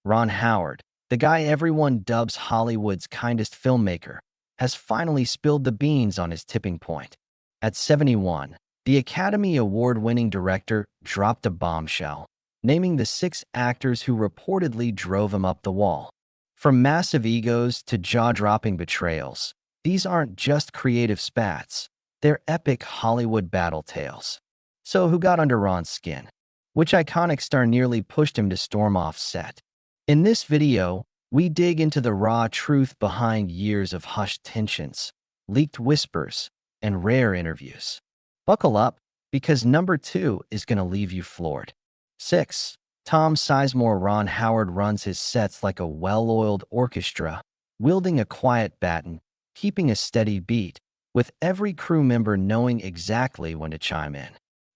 Ron Howard, the guy everyone dubs Hollywood's kindest filmmaker, has finally spilled the beans on his tipping point. At 71, the Academy Award-winning director dropped a bombshell, naming the 6 actors who reportedly drove him up the wall. From massive egos to jaw-dropping betrayals, these aren't just creative spats, they're epic Hollywood battle tales. So who got under Ron's skin? Which iconic star nearly pushed him to storm off set? In this video, we dig into the raw truth behind years of hushed tensions, leaked whispers, and rare interviews. Buckle up, because number 2 is going to leave you floored. 6. Tom Sizemore. Ron Howard runs his sets like a well-oiled orchestra, wielding a quiet baton, keeping a steady beat, with every crew member knowing exactly when to chime in.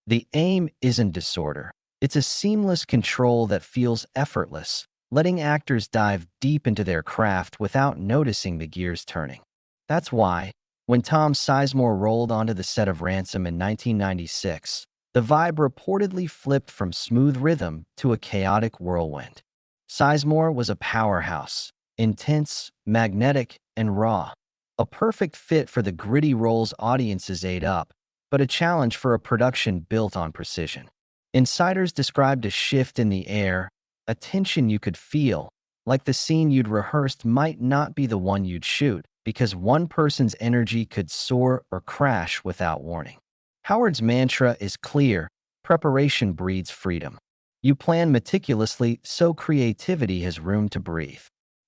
The aim isn't disorder. It's a seamless control that feels effortless, letting actors dive deep into their craft without noticing the gears turning. That's why, when Tom Sizemore rolled onto the set of Ransom in 1996, the vibe reportedly flipped from smooth rhythm to a chaotic whirlwind. Sizemore was a powerhouse, intense, magnetic, and raw. A perfect fit for the gritty roles audiences ate up, but a challenge for a production built on precision. Insiders described a shift in the air, a tension you could feel, like the scene you'd rehearsed might not be the one you'd shoot, because one person's energy could soar or crash without warning. Howard's mantra is clear: preparation breeds freedom. You plan meticulously so creativity has room to breathe.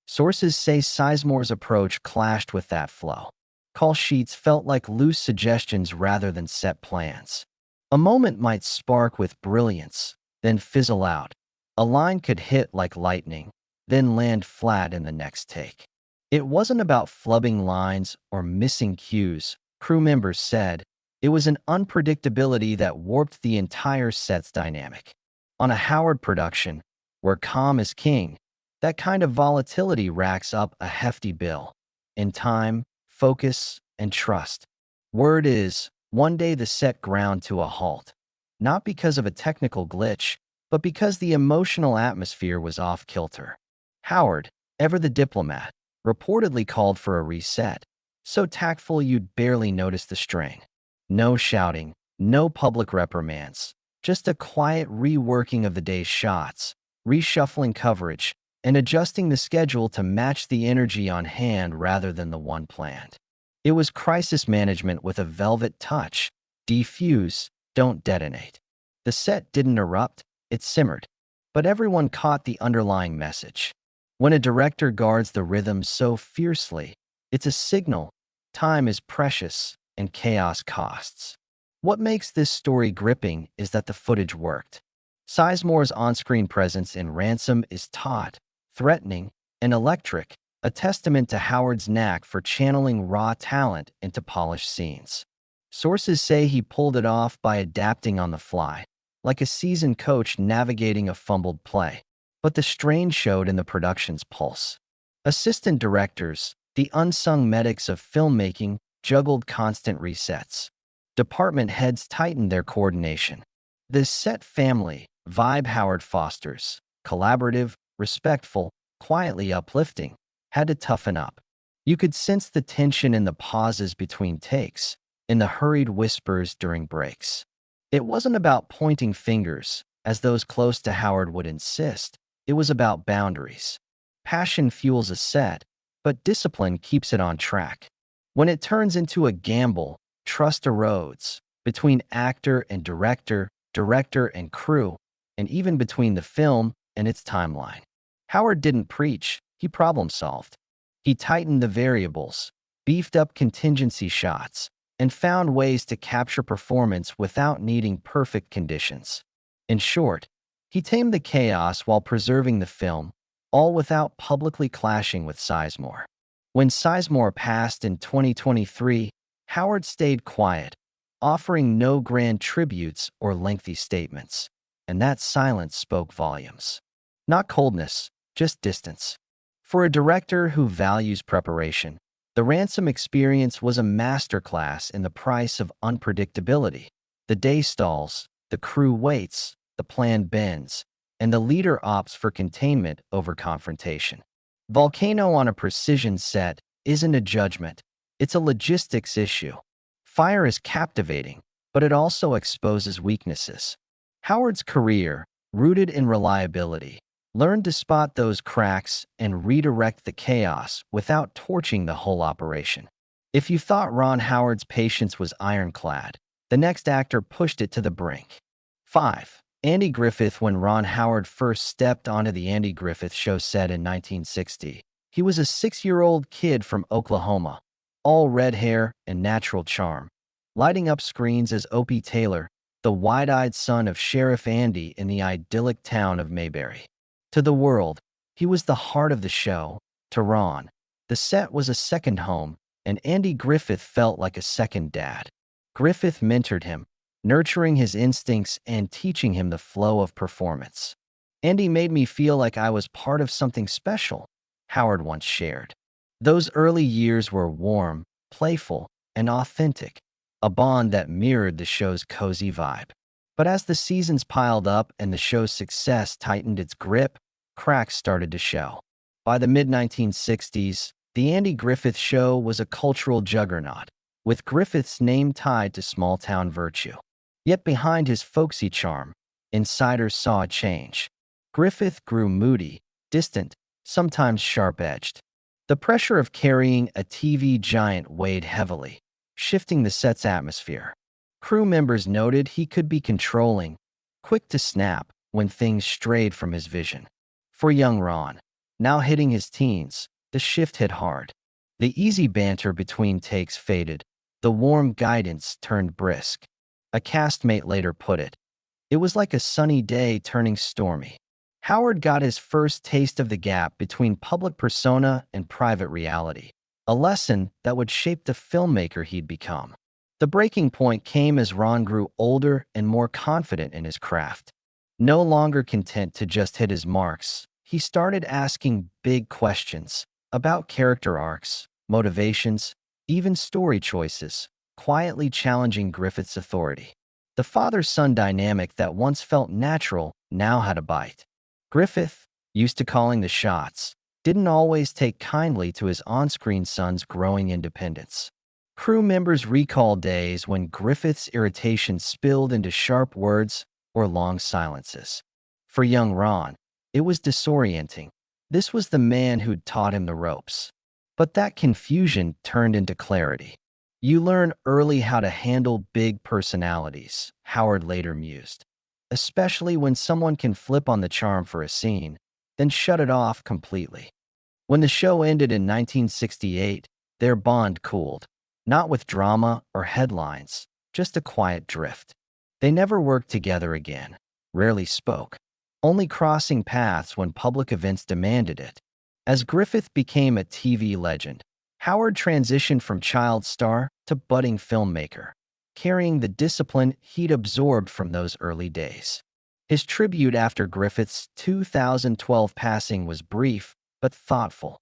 Sources say Sizemore's approach clashed with that flow. Call sheets felt like loose suggestions rather than set plans. A moment might spark with brilliance, then fizzle out. A line could hit like lightning, then land flat in the next take. It wasn't about flubbing lines or missing cues, crew members said. It was an unpredictability that warped the entire set's dynamic. On a Howard production, where calm is king, that kind of volatility racks up a hefty bill in time, focus, and trust. Word is, one day the set ground to a halt, not because of a technical glitch, but because the emotional atmosphere was off-kilter. Howard, ever the diplomat, reportedly called for a reset, so tactful you'd barely notice the strain. No shouting, no public reprimands, just a quiet reworking of the day's shots, reshuffling coverage, and adjusting the schedule to match the energy on hand rather than the one planned. It was crisis management with a velvet touch. Defuse, don't detonate. The set didn't erupt, it simmered. But everyone caught the underlying message. When a director guards the rhythm so fiercely, it's a signal. Time is precious, and chaos costs. What makes this story gripping is that the footage worked. Sizemore's on-screen presence in Ransom is taut, threatening, and electric, a testament to Howard's knack for channeling raw talent into polished scenes. Sources say he pulled it off by adapting on the fly, like a seasoned coach navigating a fumbled play. But the strain showed in the production's pulse. Assistant directors, the unsung medics of filmmaking, juggled constant resets. Department heads tightened their coordination. This set family vibe Howard fosters, collaborative, respectful, quietly uplifting, had to toughen up. You could sense the tension in the pauses between takes, in the hurried whispers during breaks. It wasn't about pointing fingers, as those close to Howard would insist. It was about boundaries. Passion fuels a set, but discipline keeps it on track. When it turns into a gamble, trust erodes, between actor and director, director and crew, and even between the film and its timeline. Howard didn't preach, he problem-solved. He tightened the variables, beefed up contingency shots, and found ways to capture performance without needing perfect conditions. In short, he tamed the chaos while preserving the film, all without publicly clashing with Sizemore. When Sizemore passed in 2023, Howard stayed quiet, offering no grand tributes or lengthy statements, and that silence spoke volumes. Not coldness, just distance. For a director who values preparation, the Ransom experience was a masterclass in the price of unpredictability. The day stalls, the crew waits, the plan bends, and the leader opts for containment over confrontation. Volcano on a precision set isn't a judgment, it's a logistics issue. Fire is captivating, but it also exposes weaknesses. Howard's career, rooted in reliability, learned to spot those cracks and redirect the chaos without torching the whole operation. If you thought Ron Howard's patience was ironclad, the next actor pushed it to the brink. 5. Andy Griffith. When Ron Howard first stepped onto the Andy Griffith Show set in 1960, he was a 6-year-old kid from Oklahoma, all red hair and natural charm, lighting up screens as Opie Taylor, the wide-eyed son of Sheriff Andy in the idyllic town of Mayberry. To the world, he was the heart of the show. To Ron, the set was a second home, and Andy Griffith felt like a second dad. Griffith mentored him, nurturing his instincts and teaching him the flow of performance. Andy made me feel like I was part of something special, Howard once shared. Those early years were warm, playful, and authentic, a bond that mirrored the show's cozy vibe. But as the seasons piled up and the show's success tightened its grip, cracks started to show. By the mid-1960s, the Andy Griffith Show was a cultural juggernaut, with Griffith's name tied to small-town virtue. Yet behind his folksy charm, insiders saw a change. Griffith grew moody, distant, sometimes sharp-edged. The pressure of carrying a TV giant weighed heavily, shifting the set's atmosphere. Crew members noted he could be controlling, quick to snap when things strayed from his vision. For young Ron, now hitting his teens, the shift hit hard. The easy banter between takes faded, the warm guidance turned brisk. A castmate later put it, "It was like a sunny day turning stormy." Howard got his first taste of the gap between public persona and private reality, a lesson that would shape the filmmaker he'd become. The breaking point came as Ron grew older and more confident in his craft. No longer content to just hit his marks, he started asking big questions about character arcs, motivations, even story choices, quietly challenging Griffith's authority. The father-son dynamic that once felt natural now had a bite. Griffith, used to calling the shots, didn't always take kindly to his on-screen son's growing independence. Crew members recalled days when Griffith's irritation spilled into sharp words or long silences. For young Ron, it was disorienting. This was the man who'd taught him the ropes. But that confusion turned into clarity. You learn early how to handle big personalities, Howard later mused. Especially when someone can flip on the charm for a scene, then shut it off completely. When the show ended in 1968, their bond cooled. Not with drama or headlines, just a quiet drift. They never worked together again, rarely spoke, only crossing paths when public events demanded it. As Griffith became a TV legend, Howard transitioned from child star to budding filmmaker, carrying the discipline he'd absorbed from those early days. His tribute after Griffith's 2012 passing was brief but thoughtful.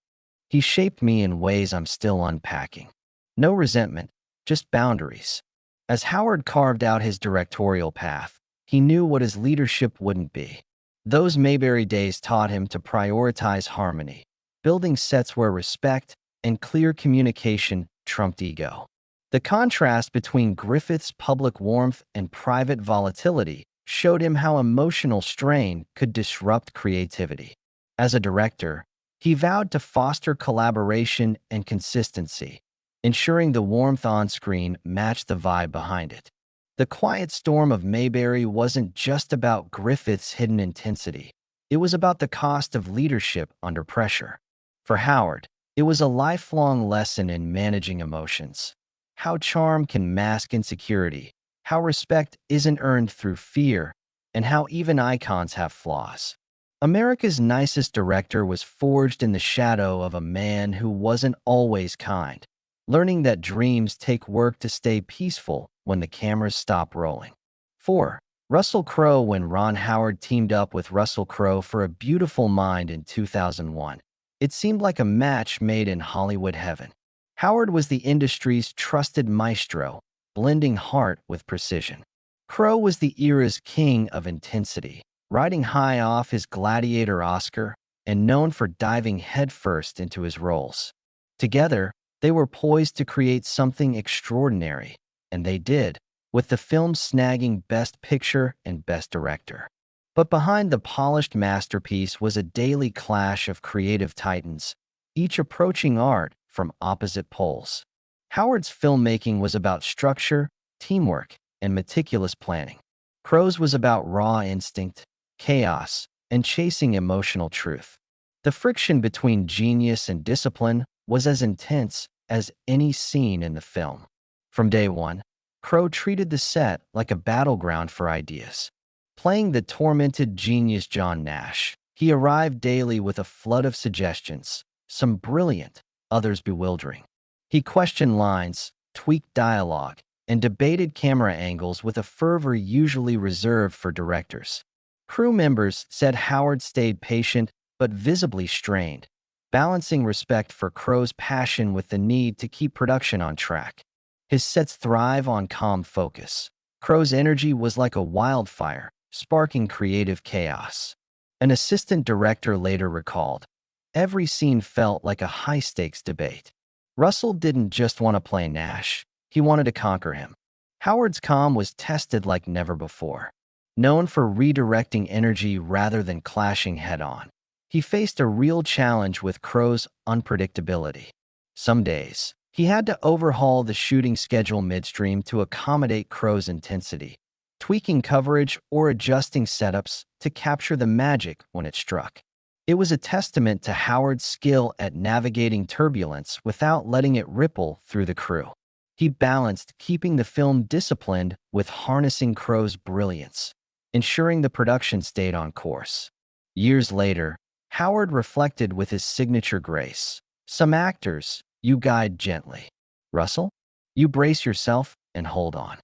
"He shaped me in ways I'm still unpacking." No resentment, just boundaries. As Howard carved out his directorial path, he knew what his leadership wouldn't be. Those Mayberry days taught him to prioritize harmony, building sets where respect and clear communication trumped ego. The contrast between Griffith's public warmth and private volatility showed him how emotional strain could disrupt creativity. As a director, he vowed to foster collaboration and consistency, ensuring the warmth on screen matched the vibe behind it. The quiet storm of Mayberry wasn't just about Griffith's hidden intensity. It was about the cost of leadership under pressure. For Howard, it was a lifelong lesson in managing emotions. How charm can mask insecurity, how respect isn't earned through fear, and how even icons have flaws. America's Nicest Director was forged in the shadow of a man who wasn't always kind, learning that dreams take work to stay peaceful when the cameras stop rolling. 4. Russell Crowe. When Ron Howard teamed up with Russell Crowe for A Beautiful Mind in 2001, it seemed like a match made in Hollywood heaven. Howard was the industry's trusted maestro, blending heart with precision. Crowe was the era's king of intensity, riding high off his Gladiator Oscar and known for diving headfirst into his roles. Together, they were poised to create something extraordinary, and they did, with the film snagging Best Picture and Best Director. But behind the polished masterpiece was a daily clash of creative titans, each approaching art from opposite poles. Howard's filmmaking was about structure, teamwork, and meticulous planning. Crowe's was about raw instinct, chaos, and chasing emotional truth. The friction between genius and discipline was as intense as any scene in the film. From day one, Crowe treated the set like a battleground for ideas. Playing the tormented genius John Nash, he arrived daily with a flood of suggestions, some brilliant, others bewildering. He questioned lines, tweaked dialogue, and debated camera angles with a fervor usually reserved for directors. Crew members said Howard stayed patient but visibly strained, balancing respect for Crowe's passion with the need to keep production on track. His sets thrive on calm focus. Crowe's energy was like a wildfire, sparking creative chaos. An assistant director later recalled, "Every scene felt like a high-stakes debate. Russell didn't just want to play Nash, he wanted to conquer him." Howard's calm was tested like never before. Known for redirecting energy rather than clashing head-on, he faced a real challenge with Crowe's unpredictability. Some days, he had to overhaul the shooting schedule midstream to accommodate Crowe's intensity, tweaking coverage or adjusting setups to capture the magic when it struck. It was a testament to Howard's skill at navigating turbulence without letting it ripple through the crew. He balanced keeping the film disciplined with harnessing Crowe's brilliance, ensuring the production stayed on course. Years later, Howard reflected with his signature grace. "Some actors, you guide gently. Russell, you brace yourself and hold on."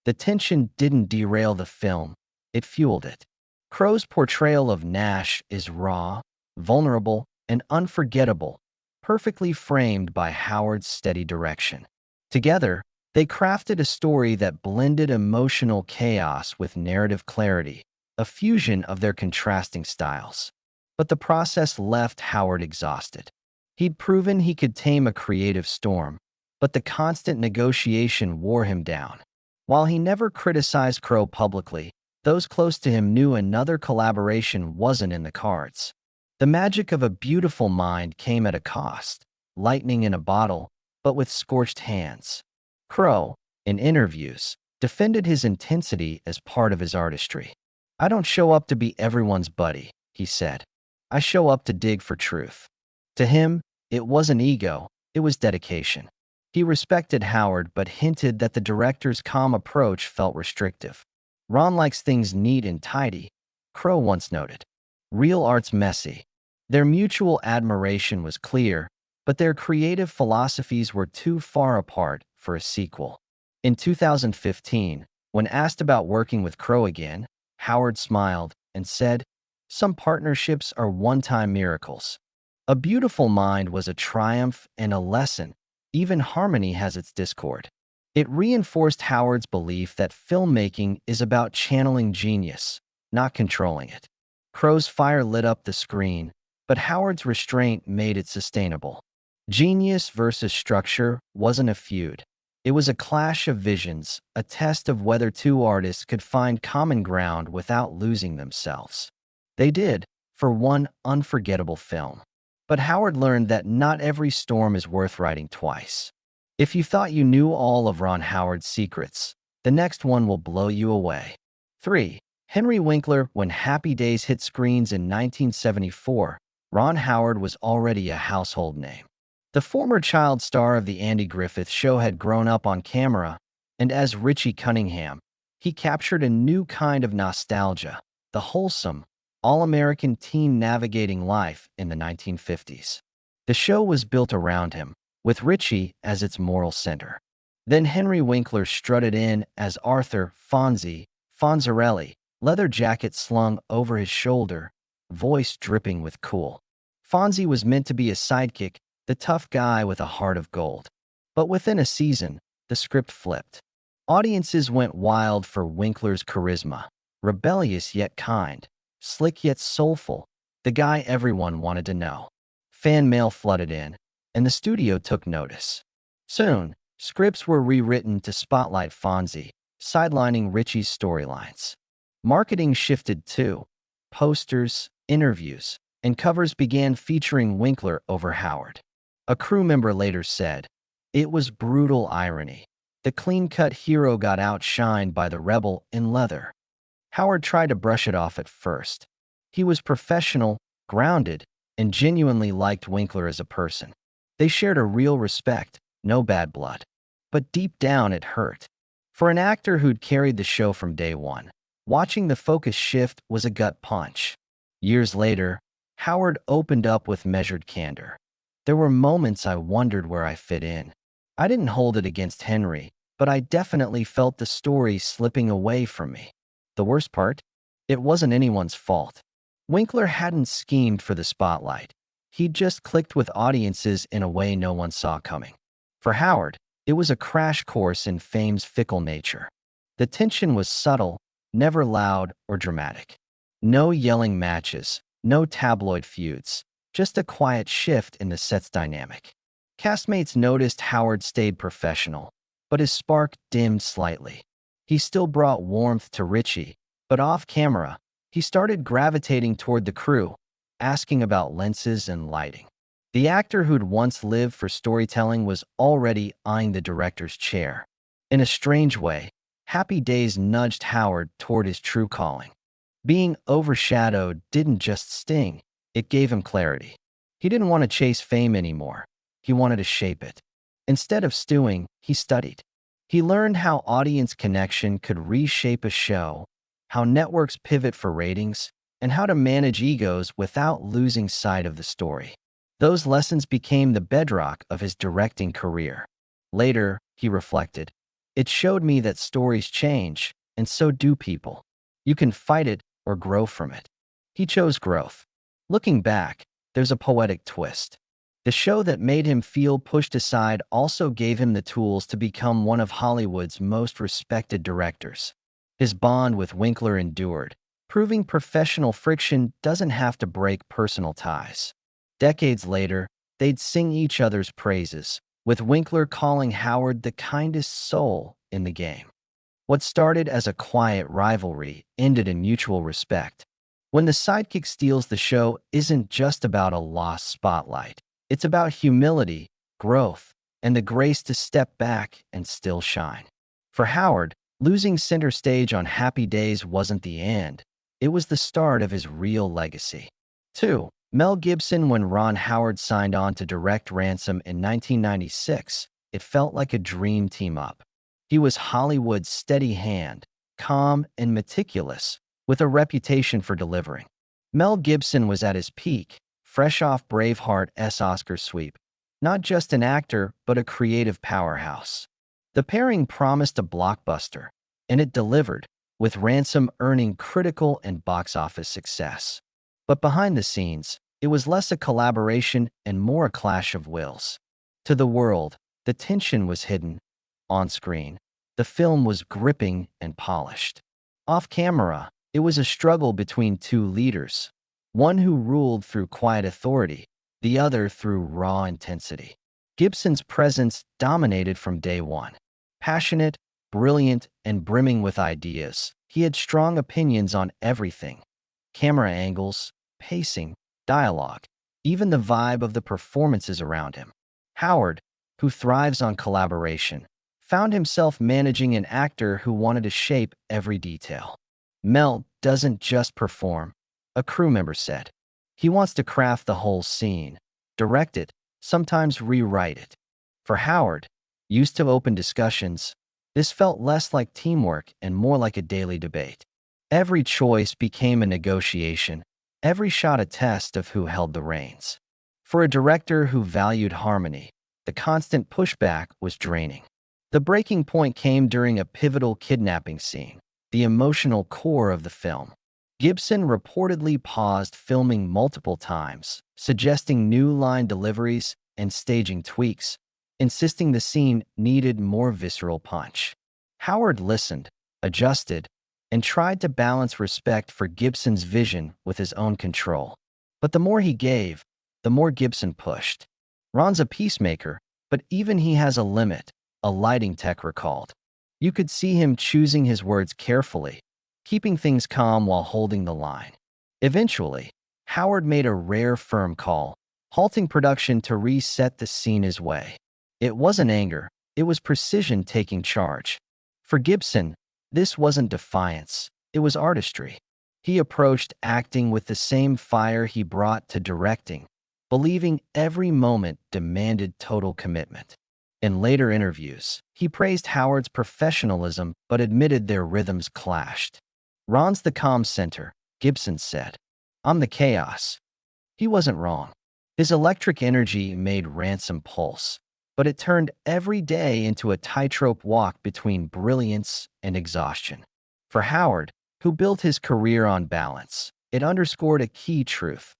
The tension didn't derail the film, it fueled it. Crowe's portrayal of Nash is raw, vulnerable, and unforgettable, perfectly framed by Howard's steady direction. Together, they crafted a story that blended emotional chaos with narrative clarity, a fusion of their contrasting styles. But the process left Howard exhausted. He'd proven he could tame a creative storm, but the constant negotiation wore him down. While he never criticized Crowe publicly, those close to him knew another collaboration wasn't in the cards. The magic of A Beautiful Mind came at a cost, lightning in a bottle, but with scorched hands. Crowe, in interviews, defended his intensity as part of his artistry. "I don't show up to be everyone's buddy," he said. "I show up to dig for truth." To him, it wasn't ego, it was dedication. He respected Howard but hinted that the director's calm approach felt restrictive. "Ron likes things neat and tidy," Crowe once noted. "Real art's messy." Their mutual admiration was clear, but their creative philosophies were too far apart for a sequel. In 2015, when asked about working with Crowe again, Howard smiled and said, "Some partnerships are one-time miracles. A Beautiful Mind was a triumph and a lesson. Even harmony has its discord." It reinforced Howard's belief that filmmaking is about channeling genius, not controlling it. Crowe's fire lit up the screen, but Howard's restraint made it sustainable. Genius versus structure wasn't a feud. It was a clash of visions, a test of whether two artists could find common ground without losing themselves. They did, for one unforgettable film. But Howard learned that not every storm is worth riding twice. If you thought you knew all of Ron Howard's secrets, the next one will blow you away. 3. Henry Winkler. When Happy Days hit screens in 1974, Ron Howard was already a household name. The former child star of the Andy Griffith Show had grown up on camera, and as Richie Cunningham, he captured a new kind of nostalgia, the wholesome, all-American teen navigating life in the 1950s. The show was built around him, with Richie as its moral center. Then Henry Winkler strutted in as Arthur Fonzarelli, leather jacket slung over his shoulder, voice dripping with cool. Fonzie was meant to be a sidekick, the tough guy with a heart of gold. But within a season, the script flipped. Audiences went wild for Winkler's charisma, rebellious yet kind, slick yet soulful, the guy everyone wanted to know. Fan mail flooded in, and the studio took notice. Soon, scripts were rewritten to spotlight Fonzie, sidelining Richie's storylines. Marketing shifted too. Posters, interviews, and covers began featuring Winkler over Howard. A crew member later said, "It was brutal irony. The clean-cut hero got outshined by the rebel in leather." Howard tried to brush it off at first. He was professional, grounded, and genuinely liked Winkler as a person. They shared a real respect, no bad blood. But deep down it hurt. For an actor who'd carried the show from day one, watching the focus shift was a gut punch. Years later, Howard opened up with measured candor. "There were moments I wondered where I fit in. I didn't hold it against Henry, but I definitely felt the story slipping away from me. The worst part? It wasn't anyone's fault. Winkler hadn't schemed for the spotlight. He'd just clicked with audiences in a way no one saw coming." For Howard, it was a crash course in fame's fickle nature. The tension was subtle, never loud or dramatic. No yelling matches, no tabloid feuds, just a quiet shift in the set's dynamic. Castmates noticed Howard stayed professional, but his spark dimmed slightly. He still brought warmth to Richie, but off camera, he started gravitating toward the crew, asking about lenses and lighting. The actor who'd once lived for storytelling was already eyeing the director's chair. In a strange way, Happy Days nudged Howard toward his true calling. Being overshadowed didn't just sting, it gave him clarity. He didn't want to chase fame anymore. He wanted to shape it. Instead of stewing, he studied. He learned how audience connection could reshape a show, how networks pivot for ratings, and how to manage egos without losing sight of the story. Those lessons became the bedrock of his directing career. Later, he reflected, "It showed me that stories change, and so do people. You can fight it or grow from it." He chose growth. Looking back, there's a poetic twist. The show that made him feel pushed aside also gave him the tools to become one of Hollywood's most respected directors. His bond with Winkler endured, proving professional friction doesn't have to break personal ties. Decades later, they'd sing each other's praises, with Winkler calling Howard the kindest soul in the game. What started as a quiet rivalry ended in mutual respect. When the sidekick steals the show isn't just about a lost spotlight. It's about humility, growth, and the grace to step back and still shine. For Howard, losing center stage on Happy Days wasn't the end. It was the start of his real legacy. 2. Mel Gibson. When Ron Howard signed on to direct Ransom in 1996, it felt like a dream team-up. He was Hollywood's steady hand, calm and meticulous, with a reputation for delivering. Mel Gibson was at his peak, fresh off Braveheart's Oscar sweep. Not just an actor, but a creative powerhouse. The pairing promised a blockbuster, and it delivered, with Ransom earning critical and box office success. But behind the scenes, it was less a collaboration and more a clash of wills. To the world, the tension was hidden. On screen, the film was gripping and polished. Off camera, it was a struggle between two leaders, one who ruled through quiet authority, the other through raw intensity. Gibson's presence dominated from day one. Passionate, brilliant, and brimming with ideas, he had strong opinions on everything: camera angles, pacing, dialogue, even the vibe of the performances around him. Howard, who thrives on collaboration, found himself managing an actor who wanted to shape every detail. Mel doesn't just perform, a crew member said. He wants to craft the whole scene, direct it, sometimes rewrite it. For Howard, used to open discussions, this felt less like teamwork and more like a daily debate. Every choice became a negotiation, every shot a test of who held the reins. For a director who valued harmony, the constant pushback was draining. The breaking point came during a pivotal kidnapping scene, the emotional core of the film. Gibson reportedly paused filming multiple times, suggesting new line deliveries and staging tweaks, insisting the scene needed more visceral punch. Howard listened, adjusted, and tried to balance respect for Gibson's vision with his own control. But the more he gave, the more Gibson pushed. Ron's a peacemaker, but even he has a limit, a lighting tech recalled. You could see him choosing his words carefully, keeping things calm while holding the line. Eventually, Howard made a rare firm call, halting production to reset the scene his way. It wasn't anger, it was precision taking charge. For Gibson, this wasn't defiance, it was artistry. He approached acting with the same fire he brought to directing, believing every moment demanded total commitment. In later interviews, he praised Howard's professionalism but admitted their rhythms clashed. Ron's the calm center, Gibson said. I'm the chaos. He wasn't wrong. His electric energy made Ransom pulse, but it turned every day into a tightrope walk between brilliance and exhaustion. For Howard, who built his career on balance, it underscored a key truth.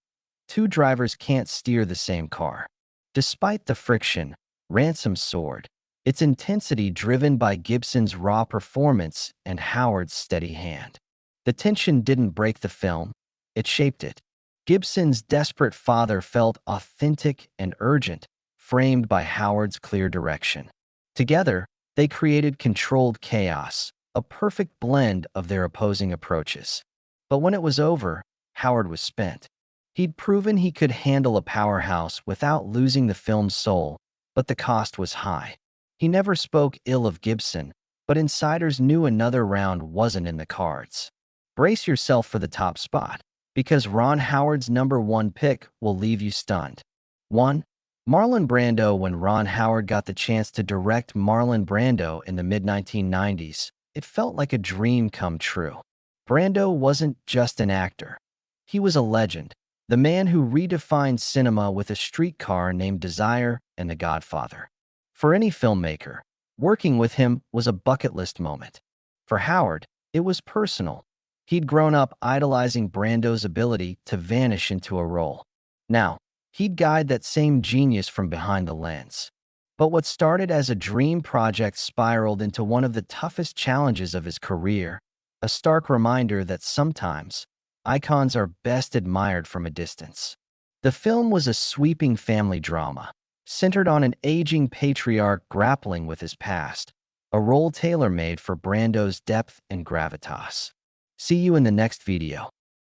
Two drivers can't steer the same car. Despite the friction, Ransom soared, its intensity driven by Gibson's raw performance and Howard's steady hand. The tension didn't break the film, it shaped it. Gibson's desperate father felt authentic and urgent, framed by Howard's clear direction. Together, they created controlled chaos, a perfect blend of their opposing approaches. But when it was over, Howard was spent. He'd proven he could handle a powerhouse without losing the film's soul, but the cost was high. He never spoke ill of Gibson, but insiders knew another round wasn't in the cards. Brace yourself for the top spot, because Ron Howard's #1 pick will leave you stunned. 1. Marlon Brando. When Ron Howard got the chance to direct Marlon Brando in the mid-1990s, it felt like a dream come true. Brando wasn't just an actor. He was a legend, the man who redefined cinema with A Streetcar Named Desire and The Godfather. For any filmmaker, working with him was a bucket list moment. For Howard, it was personal. He'd grown up idolizing Brando's ability to vanish into a role. Now, he'd guide that same genius from behind the lens. But what started as a dream project spiraled into one of the toughest challenges of his career, a stark reminder that sometimes icons are best admired from a distance. The film was a sweeping family drama, centered on an aging patriarch grappling with his past, a role tailor-made for Brando's depth and gravitas. See you in the next video.